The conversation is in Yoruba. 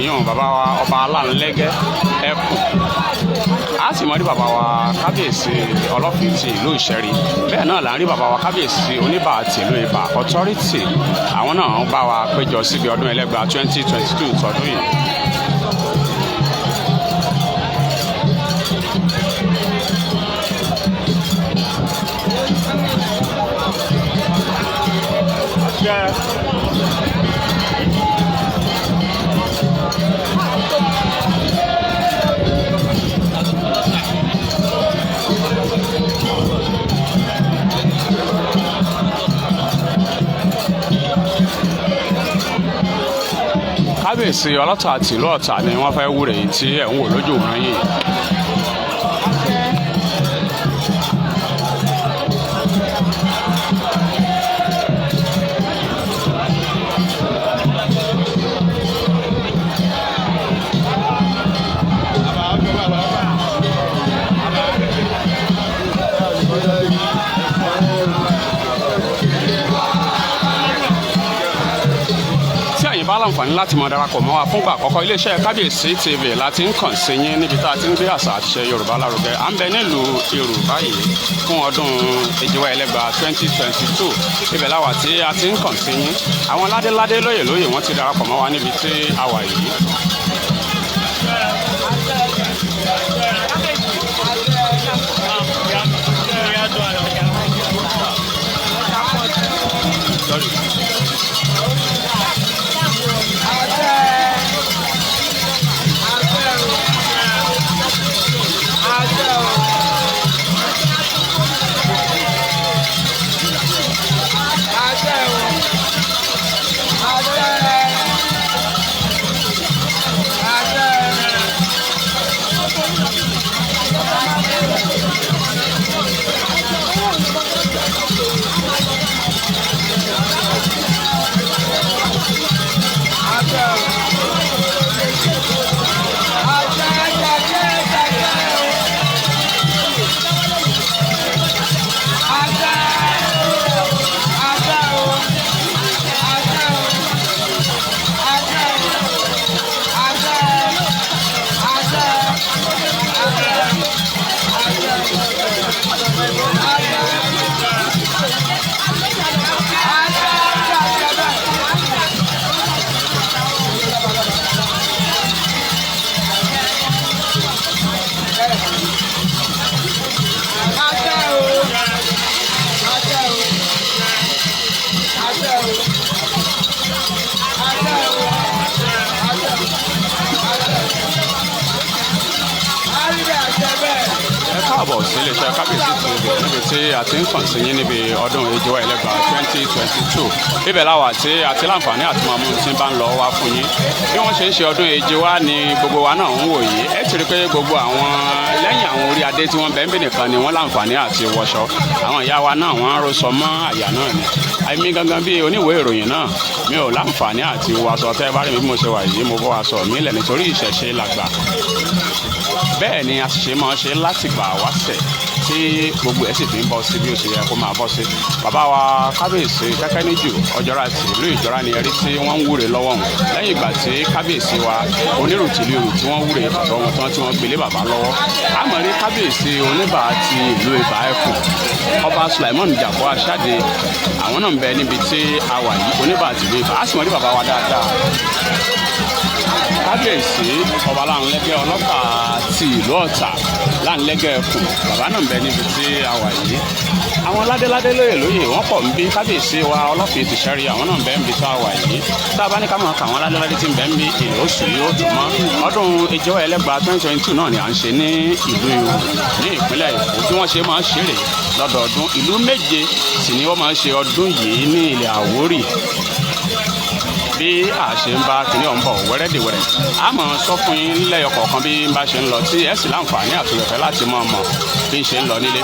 ìyọ̀n bàbá wa ọba Aláǹlẹ́gẹ́ ẹkùn a sì mọ rí bàbá wa kábíyèsí ọlọ́fin ti ìlú Ìṣẹ́rí bẹ́ẹ̀ náà là ń rí bàbá wa kábíyèsí oníbà ti ìlú Ìbà authority àwọn náà bá wa péjọ síbi ọdún Ẹlẹ́gbà 2022 tọdún yìí. Kábíyèsí ọlọ́tà àti ìlú Ọ̀tà ni wọ́n fẹ́ wúre yìí tí ẹ̀ ń wò lójú òun yìí. bá láǹfààní láti máa darapọ̀ mọ́ wa fúngbà àkọ́kọ́ iléeṣẹ́ Kábíyèsí TV láti ń kàn sí yín níbi tá a ti ń gbé àṣà àṣẹ Yorùbá lárugẹ à ń bẹ nílùú Yorùbá yìí fún ọdún Èjìwá Ẹlẹ́gbà 2022 ibẹ̀ láwà tí a ti ń kàn sí yín àwọn ládéládé lóyè lóyè wọ́n ti darapọ̀ mọ́ wa níbi tí a wà yìí. káàbọ̀ sí iléeṣẹ́ Kábíyèsí TV níbi tí a ti ń kàn sí yín níbi ọdún Èjìwá Ẹlẹ́gbà 2022 ibẹ̀ láwà tí a ti láǹfààní àti máa mú tí bá ń lọ wá fún yín bí wọ́n ṣe ń ṣe ọdún Èjìwá ni gbogbo wa náà ń wò yìí ẹ ti rí pé gbogbo àwọn lẹ́yìn àwọn orí adé tí wọ́n bẹ́ẹ̀ ń bẹ̀ nìkan ni wọ́n láǹfààní àti wọṣọ àwọn ìyá wa náà wọ́n rọṣọ mọ́ àyà náà ni àìmí gangan bíi oníwèé ìròyìn náà mi ò láǹfààní àti wọṣọ tẹ́ bá rí mi bí mo ṣe wà yìí mo bọ́ aṣọ mi lẹ̀ nítorí ìṣẹ̀ṣe làgbà bẹ́ẹ̀ ni a sì ṣe máa ṣe láti gbà wáṣẹ̀ tí gbogbo ẹ̀ sì fi ń bọ́ sí bí ó ṣe yẹ kó máa bọ́ sí. Bàbá wa Kábíyèsí Kẹ́kẹ́níjù Ọ̀jọ́ra ti ìlú Ìjọ́ra ni ẹrí tí wọ́n ń wúre lọ́wọ́ wọn lẹ́yìn ìgbà tí Kábíyèsí wa onírùtìlérù tí wọ́n wúre ọ̀dọ́ wọn tán tí wọ́n gbélé bàbá lọ́wọ́. àmọ́ rí Kábíyèsí Oníbà ti ìlú Ìbà ẹkùn Ọba Sulaimon Jàpọ̀ Aṣáde àwọn náà ń bẹ níbi tí a wà yìí Oníbà ti ìlú Ìbà á sì mọ̀ rí bàbá wa dáadáa. Kábíyèsí Ọba Láńlẹ́gẹ́ Ọlọ́fà ti ìlú Ọ̀tà Láńlẹ́gẹ́ ẹkùn bàbá náà ń bẹ níbi tí a wà yìí àwọn ládéládé lóyè lóyè wọ́n pọ̀ ń bí Kábíyèsí wa Ọlọ́fin ti Ìṣẹ́rí àwọn náà ń bẹ ń bí tá a wà yìí tá a bá ní ká máa kà àwọn ládéládé tí ń bẹ ń bí èlò oṣù yóò tún mọ́ ọdún Èjìwá Ẹlẹ́gbà 2022 náà ni à ń ṣe ní ìlú Ìwó ní ìpínlẹ̀ Èkó tí wọ́n ṣe máa ń ṣeré lọ́dọọdún ìlú méje sì ni wọ́n máa ń ṣe ọdún yìí ní ilẹ̀ Àwórì bí a ṣe ń bá kìnìún ọ̀hún bọ̀ wẹ́rẹ́dẹ̀wẹ́rẹ́ a máa sọ fún yín lẹ́yọ kọ̀ọ̀kan bí n bá ṣe ń lọ tí ẹ sì láǹfààní àtúnyẹ̀fẹ́ láti mọ̀ bí n ṣe ń lọ nílé.